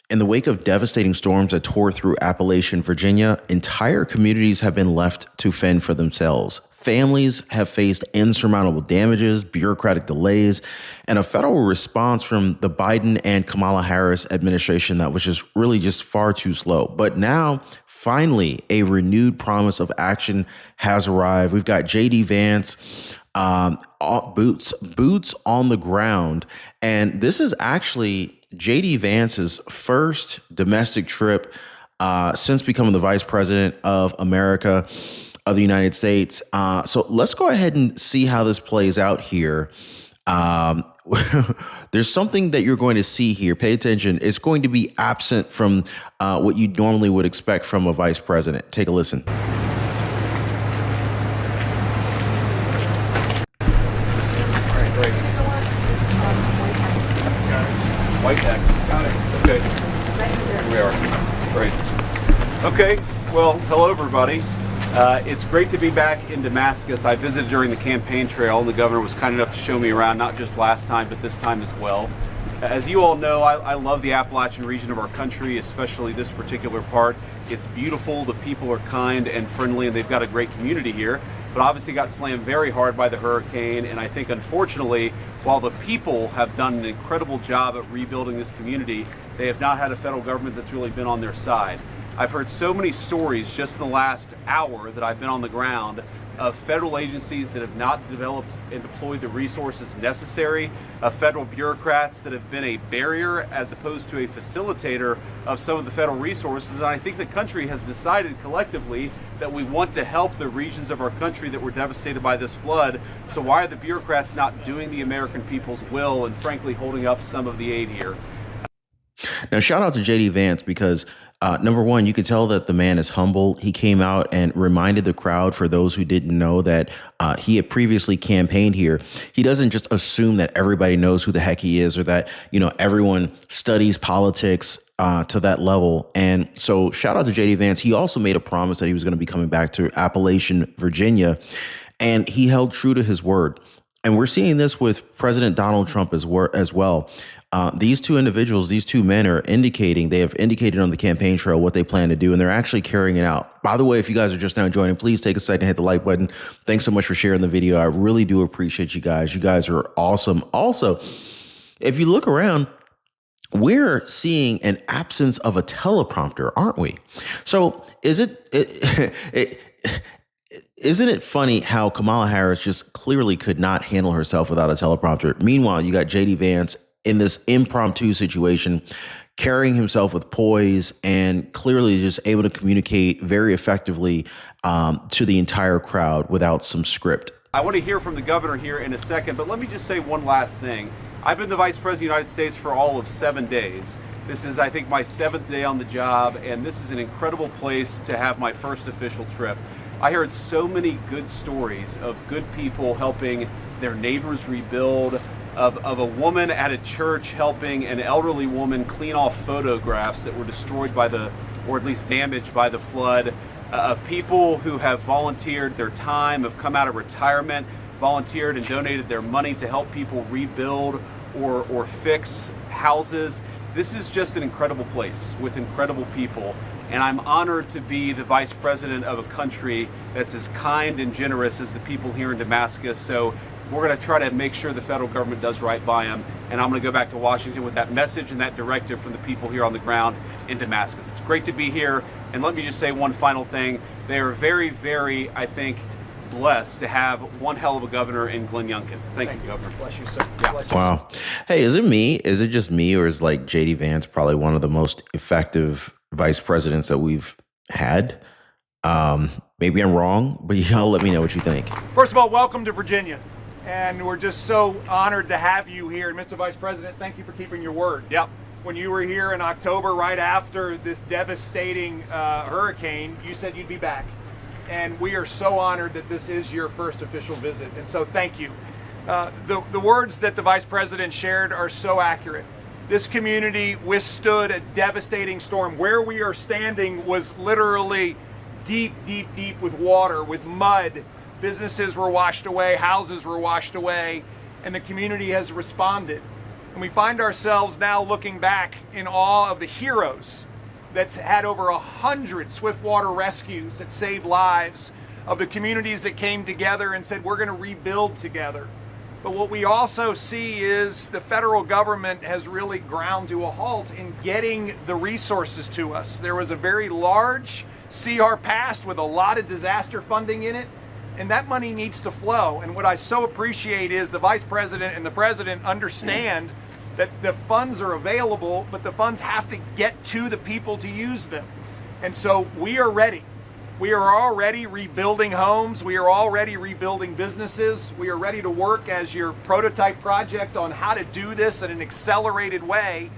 In the wake of devastating storms that tore through Appalachian Virginia, entire communities have been left to fend for themselves. Families have faced insurmountable damages, bureaucratic delays, and a federal response from the Biden and Kamala Harris administration that was just far too slow. But now, finally, a renewed promise of action has arrived. We've got JD Vance, boots on the ground, and this is actually JD Vance's first domestic trip since becoming the vice president of America, of the United States. So let's go ahead and see how this plays out here. There's something that you're going to see here. Pay attention. It's going to be absent from what you normally would expect from a vice president. Take a listen. All right, great. White X. Got it. Okay. Here we are. Great. Okay. Well, hello, everybody. It's great to be back in Damascus. I visited during the campaign trail, and the governor was kind enough to show me around, not just last time, but this time as well. As you all know, I love the Appalachian region of our country, especially this particular part. It's beautiful, the people are kind and friendly, and they've got a great community here, but obviously got slammed very hard by the hurricane, and I think, unfortunately, while the people have done an incredible job at rebuilding this community, they have not had a federal government that's really been on their side. I've heard so many stories just in the last hour that I've been on the ground of federal agencies that have not developed and deployed the resources necessary, of federal bureaucrats that have been a barrier as opposed to a facilitator of some of the federal resources. And I think the country has decided collectively that we want to help the regions of our country that were devastated by this flood. So why are the bureaucrats not doing the American people's will and frankly holding up some of the aid here? Now, shout out to JD Vance because number one, you could tell that the man is humble. He came out and reminded the crowd, for those who didn't know, that he had previously campaigned here. He doesn't just assume that everybody knows who the heck he is, or that, everyone studies politics to that level. And so shout out to JD Vance. He also made a promise that he was going to be coming back to Appalachian Virginia, and he held true to his word. And we're seeing this with President Donald Trump as well. These two individuals, these two men they have indicated on the campaign trail what they plan to do, and they're actually carrying it out. By the way, if you guys are just now joining, please take a second, hit the like button. Thanks so much for sharing the video. I really do appreciate you guys. You guys are awesome. Also, if you look around, we're seeing an absence of a teleprompter, aren't we? So isn't it funny how Kamala Harris just clearly could not handle herself without a teleprompter? Meanwhile, you got JD Vance in this impromptu situation, carrying himself with poise and clearly just able to communicate very effectively to the entire crowd without some script. I want to hear from the governor here in a second, but let me just say one last thing. I've been the vice president of the United States for all of 7 days. This is, I think, my 7th day on the job, and this is an incredible place to have my first official trip. I heard so many good stories of good people helping their neighbors rebuild, of a woman at a church helping an elderly woman clean off photographs that were destroyed by or at least damaged by the flood, of people who have volunteered their time, have come out of retirement, volunteered and donated their money to help people rebuild or fix houses. This is just an incredible place with incredible people, and I'm honored to be the vice president of a country that's as kind and generous as the people here in Damascus. So we're going to try to make sure the federal government does right by them, and I'm going to go back to Washington with that message and that directive from the people here on the ground in Damascus. It's great to be here, and let me just say one final thing. They are very, very, I think, blessed to have one hell of a governor in Glenn Youngkin. Thank you, Governor. Bless you, sir. Yeah. Bless you, Wow. Hey, is it me? Is it just me, or is like JD Vance probably one of the most effective vice presidents that we've had? Maybe I'm wrong, but y'all let me know what you think. First of all, welcome to Virginia. And we're just so honored to have you here. And Mr. Vice President, thank you for keeping your word. Yep. When you were here in October, right after this devastating hurricane, you said you'd be back. And we are so honored that this is your first official visit. And so thank you. The words that the Vice President shared are so accurate. This community withstood a devastating storm. Where we are standing was literally deep, deep, deep with water, with mud. Businesses were washed away, houses were washed away, and the community has responded. And we find ourselves now looking back in awe of the heroes that's had over 100 swiftwater rescues that saved lives, of the communities that came together and said, we're going to rebuild together. But what we also see is the federal government has really ground to a halt in getting the resources to us. There was a very large CR passed with a lot of disaster funding in it, and that money needs to flow. And what I so appreciate is the Vice President and the President understand that the funds are available, but the funds have to get to the people to use them. And so we are ready. We are already rebuilding homes. We are already rebuilding businesses. We are ready to work as your prototype project on how to do this in an accelerated way.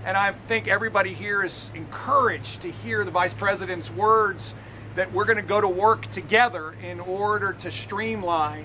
And I think everybody here is encouraged to hear the Vice President's words that we're going to go to work together in order to streamline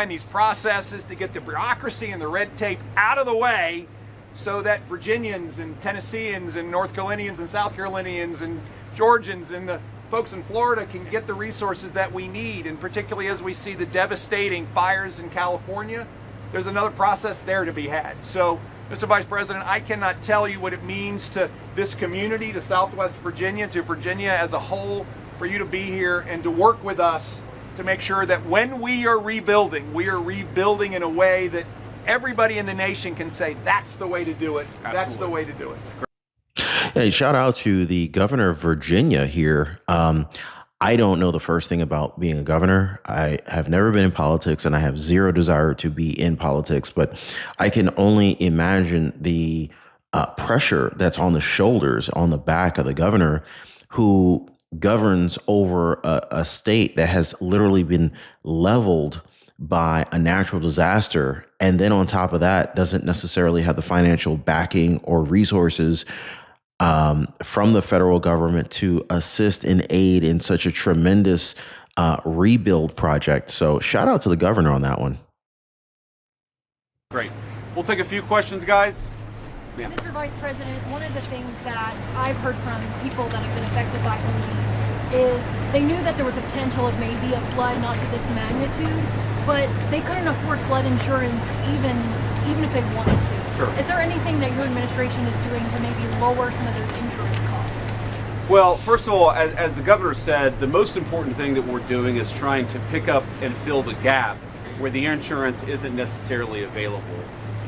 these processes, to get the bureaucracy and the red tape out of the way so that Virginians and Tennesseans and North Carolinians and South Carolinians and Georgians and the folks in Florida can get the resources that we need. And particularly as we see the devastating fires in California, there's another process there to be had. So, Mr. Vice President, I cannot tell you what it means to this community, to Southwest Virginia, to Virginia as a whole, for you to be here and to work with us to make sure that when we are rebuilding in a way that everybody in the nation can say, that's the way to do it. Absolutely. That's the way to do it. Hey, shout out to the governor of Virginia here. I don't know the first thing about being a governor. I have never been in politics and I have zero desire to be in politics, but I can only imagine the pressure that's on the shoulders, on the back of the governor who governs over a state that has literally been leveled by a natural disaster. And then on top of that, doesn't necessarily have the financial backing or resources from the federal government to assist and aid in such a tremendous rebuild project. So shout out to the governor on that one. Great. We'll take a few questions, guys. Yeah. Mr. Vice President, one of the things that I've heard from people that have been affected by Helene is they knew that there was a potential of maybe a flood, not to this magnitude, but they couldn't afford flood insurance even if they wanted to. Sure. Is there anything that your administration is doing to maybe lower some of those insurance costs? Well, first of all, as the governor said, the most important thing that we're doing is trying to pick up and fill the gap where the insurance isn't necessarily available.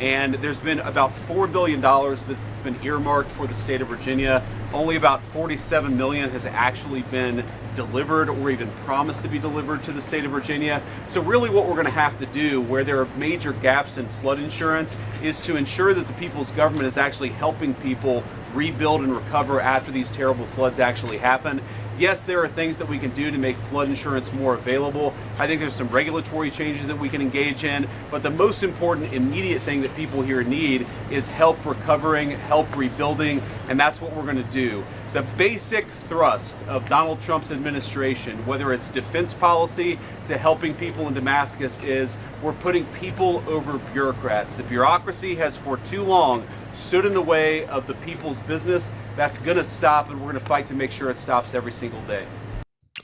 And there's been about $4 billion that's been earmarked for the state of Virginia. Only about $47 million has actually been delivered or even promised to be delivered to the state of Virginia. So really what we're going to have to do where there are major gaps in flood insurance is to ensure that the people's government is actually helping people rebuild and recover after these terrible floods actually happen. Yes, there are things that we can do to make flood insurance more available. I think there's some regulatory changes that we can engage in, but the most important immediate thing that people here need is help recovering, help rebuilding, and that's what we're going to do. The basic thrust of Donald Trump's administration, whether it's defense policy to helping people in Damascus, is we're putting people over bureaucrats. The bureaucracy has for too long stood in the way of the people's business. That's going to stop, and we're going to fight to make sure it stops every single day.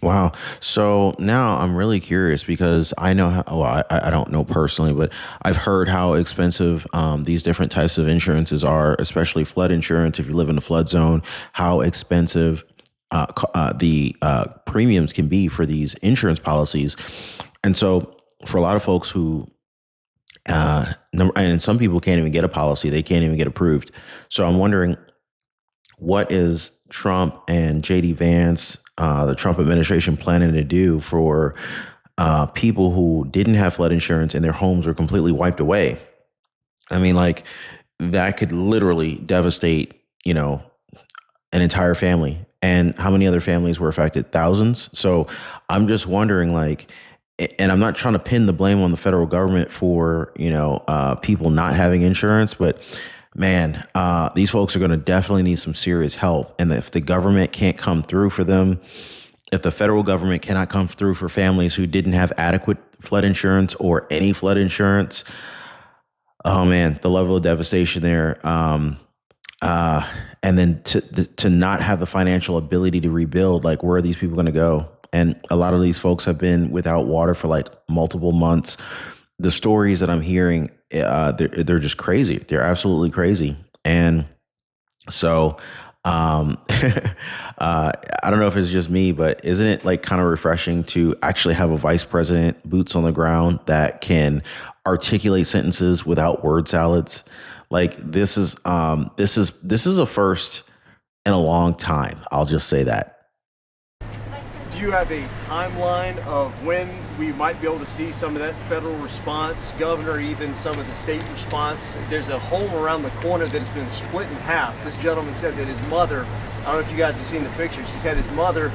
Wow. So now I'm really curious because I know how, well, I don't know personally, but I've heard how expensive these different types of insurances are, especially flood insurance. If you live in a flood zone, how expensive the premiums can be for these insurance policies. And so for a lot of folks who and some people can't even get a policy, they can't even get approved. So I'm wondering, what is Trump and JD Vance, the Trump administration, planning to do for people who didn't have flood insurance and their homes were completely wiped away? I mean, like, that could literally devastate, an entire family. And how many other families were affected? Thousands. So I'm just wondering, like, and I'm not trying to pin the blame on the federal government for, people not having insurance, but man, these folks are going to definitely need some serious help. And if the government can't come through for them, if the federal government cannot come through for families who didn't have adequate flood insurance or any flood insurance, oh man, the level of devastation there. And then to not have the financial ability to rebuild, like, where are these people going to go? And a lot of these folks have been without water for like multiple months. the stories that I'm hearing, they're just crazy. They're absolutely crazy. And so, I don't know if it's just me, but isn't it like kind of refreshing to actually have a vice president, boots on the ground, that can articulate sentences without word salads? Like this is a first in a long time. I'll just say that. Do you have a timeline of when we might be able to see some of that federal response, governor, even some of the state response? There's a home around the corner that has been split in half. This gentleman said that his mother, I don't know if you guys have seen the picture, she said his mother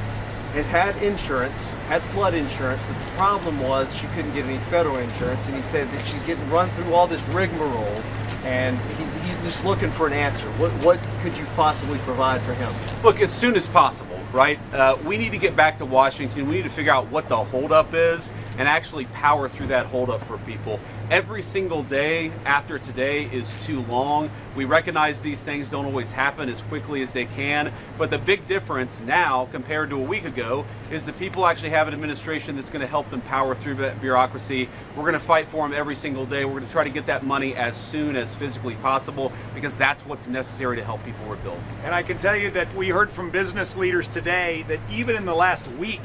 has had insurance, had flood insurance, but the problem was she couldn't get any federal insurance, and he said that she's getting run through all this rigmarole, and he's just looking for an answer. What could you possibly provide for him? Look, as soon as possible, right? We need to get back to Washington. We need to figure out what the holdup is and actually power through that holdup for people. Every single day after today is too long. We recognize these things don't always happen as quickly as they can, but the big difference now compared to a week ago is that people actually have an administration that's going to help them power through that bureaucracy. We're going to fight for them every single day. We're going to try to get that money as soon as physically possible, because that's what's necessary to help people rebuild. And I can tell you that we heard from business leaders today that even in the last week,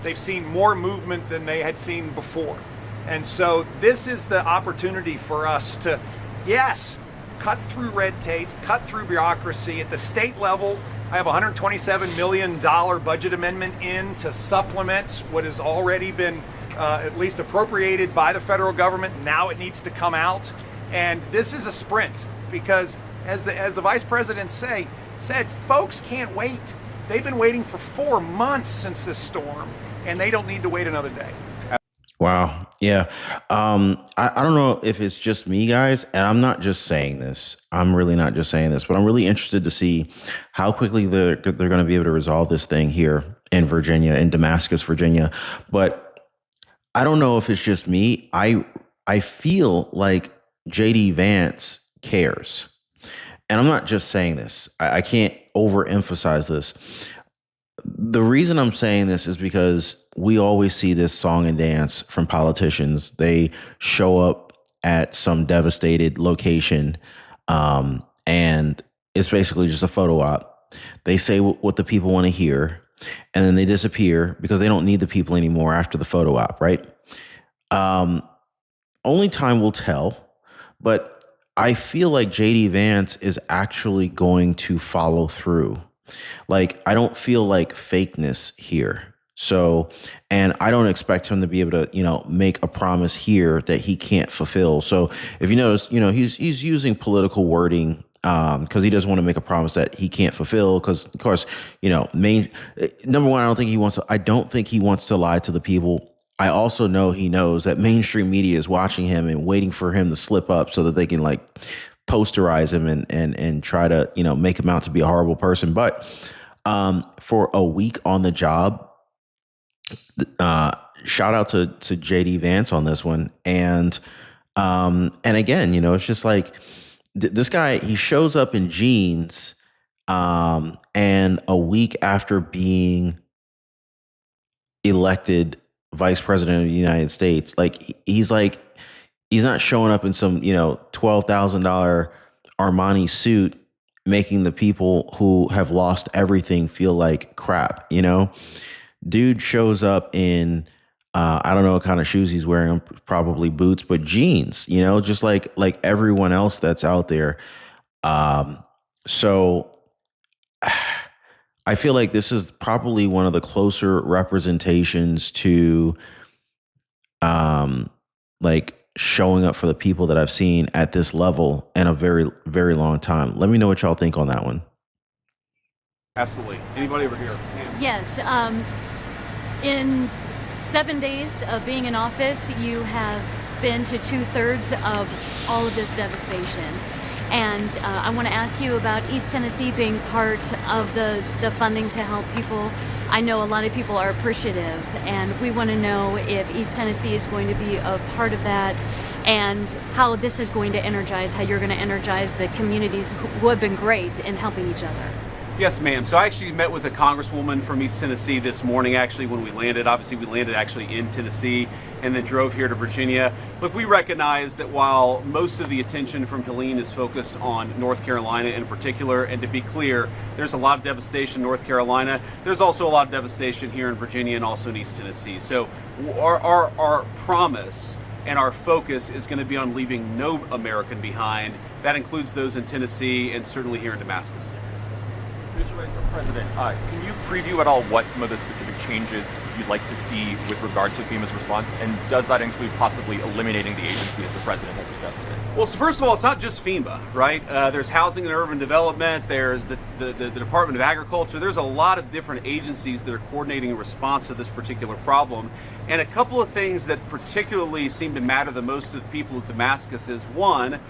they've seen more movement than they had seen before. And so this is the opportunity for us to, yes, cut through red tape, cut through bureaucracy. At the state level, I have a $127 million budget amendment in to supplement what has already been at least appropriated by the federal government. Now it needs to come out. And this is a sprint, because as the vice president said, folks can't wait. They've been waiting for 4 months since this storm, and they don't need to wait another day. Wow. Yeah. I don't know if it's just me, guys, and I'm not just saying this. I'm really not just saying this, but I'm really interested to see how quickly they're going to be able to resolve this thing here in Virginia, in Damascus, Virginia. But I don't know if it's just me. I feel like JD Vance cares. And I'm not just saying this. I can't overemphasize this. The reason I'm saying this is because we always see this song and dance from politicians. They show up at some devastated location, and it's basically just a photo op. They say what the people want to hear, and then they disappear because they don't need the people anymore after the photo op, right? Only time will tell, but I feel like JD Vance is actually going to follow through. Like, I don't feel like fakeness here. So, and I don't expect him to be able to, make a promise here that he can't fulfill. So if you notice, he's using political wording because he doesn't want to make a promise that he can't fulfill. Because of course, number one, I don't think he wants to lie to the people. I also know he knows that mainstream media is watching him and waiting for him to slip up so that they can posterize him and try to, make him out to be a horrible person. But for a week on the job, shout out to JD Vance on this one. And again, it's just like this guy, he shows up in jeans and a week after being elected vice president of the United States, he's not showing up in some, $12,000 Armani suit, making the people who have lost everything feel like crap. Dude shows up in, I don't know what kind of shoes he's wearing, probably boots, but jeans, just like everyone else that's out there. So I feel like this is probably one of the closer representations to, showing up for the people that I've seen at this level in a very, very long time. Let me know what y'all think on that one. Absolutely. Anybody over here? Yes. In 7 days of being in office, you have been to 2/3 of all of this devastation. And I want to ask you about East Tennessee being part of the funding to help people. I know a lot of people are appreciative, and we want to know if East Tennessee is going to be a part of that, and how this is going to energize, how you're going to energize the communities who have been great in helping each other. Yes, ma'am. So I actually met with a congresswoman from East Tennessee this morning, actually, when we landed. Obviously, we landed actually in Tennessee and then drove here to Virginia. Look, we recognize that while most of the attention from Helene is focused on North Carolina in particular, and to be clear, there's a lot of devastation in North Carolina. There's also a lot of devastation here in Virginia and also in East Tennessee. So our promise and our focus is going to be on leaving no American behind. That includes those in Tennessee and certainly here in Damascus. Mr. President, can you preview at all what some of the specific changes you'd like to see with regard to FEMA's response? And does that include possibly eliminating the agency as the president has suggested? Well, so first of all, it's not just FEMA, right? There's Housing and Urban Development, there's the Department of Agriculture. There's a lot of different agencies that are coordinating a response to this particular problem. And a couple of things that particularly seem to matter the most to the people of Damascus is, one,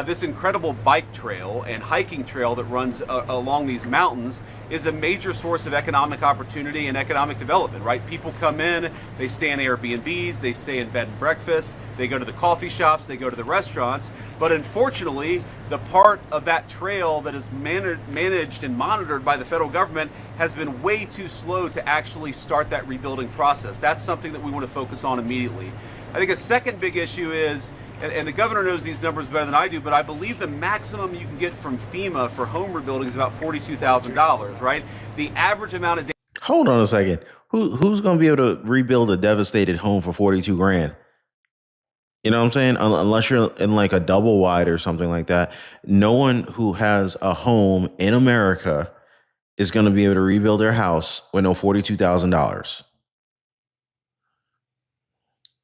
this incredible bike trail and hiking trail that runs along these mountains is a major source of economic opportunity and economic development, right? People come in, they stay in Airbnbs, they stay in bed and breakfast, they go to the coffee shops, they go to the restaurants. But unfortunately, the part of that trail that is managed and monitored by the federal government has been way too slow to actually start that rebuilding process. That's something that we want to focus on immediately. I think a second big issue is, and the governor knows these numbers better than I do, but I believe the maximum you can get from FEMA for home rebuilding is about $42,000, right? The average amount of Hold on a second. Who's going to be able to rebuild a devastated home for 42 grand? You know what I'm saying? Unless you're in like a double wide or something like that. No one who has a home in America is going to be able to rebuild their house with no $42,000.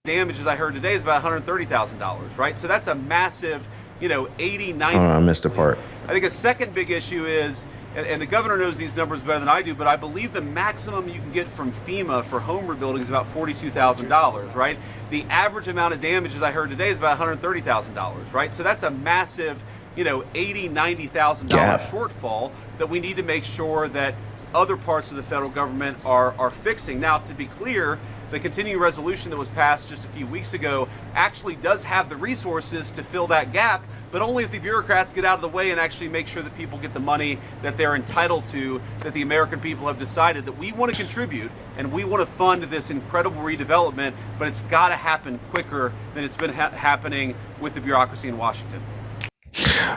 damages I heard today is about $130,000, right? So that's a massive, 80, 90. Oh, I missed a part. I think a second big issue is, and the governor knows these numbers better than I do, but I believe the maximum you can get from FEMA for home rebuilding is about $42,000, right? The average amount of damages I heard today is about $130,000, right? So that's a massive, $80,000, $90,000 shortfall that we need to make sure that other parts of the federal government are fixing. Now, to be clear, the continuing resolution that was passed just a few weeks ago actually does have the resources to fill that gap, but only if the bureaucrats get out of the way and actually make sure that people get the money that they're entitled to, that the American people have decided that we want to contribute and we want to fund this incredible redevelopment, but it's got to happen quicker than it's been happening with the bureaucracy in Washington.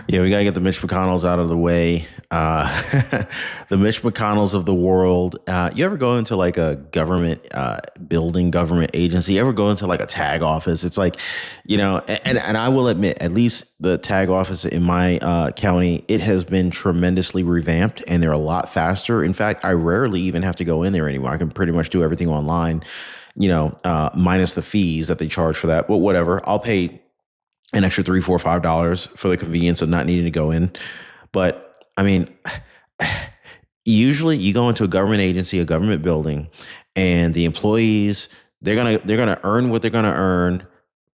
Yeah, we got to get the Mitch McConnells out of the way. The Mitch McConnells of the world. You ever go into like a government building, government agency? You ever go into like a tag office? It's like, and I will admit, at least the tag office in my county, it has been tremendously revamped and they're a lot faster. In fact, I rarely even have to go in there anymore. I can pretty much do everything online, minus the fees that they charge for that. But whatever, I'll pay an extra $3, $4, $5 for the convenience of not needing to go in. But I mean, usually you go into a government agency, a government building, and the employees, they're gonna earn what they're gonna earn,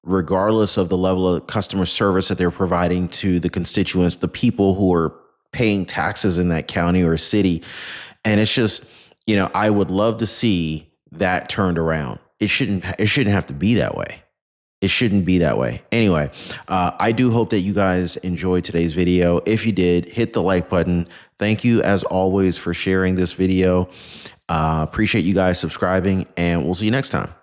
regardless of the level of customer service that they're providing to the constituents, the people who are paying taxes in that county or city. And it's just, I would love to see that turned around. It shouldn't have to be that way. It shouldn't be that way. Anyway, I do hope that you guys enjoyed today's video. If you did, hit the like button. Thank you, as always, for sharing this video. Appreciate you guys subscribing, and we'll see you next time.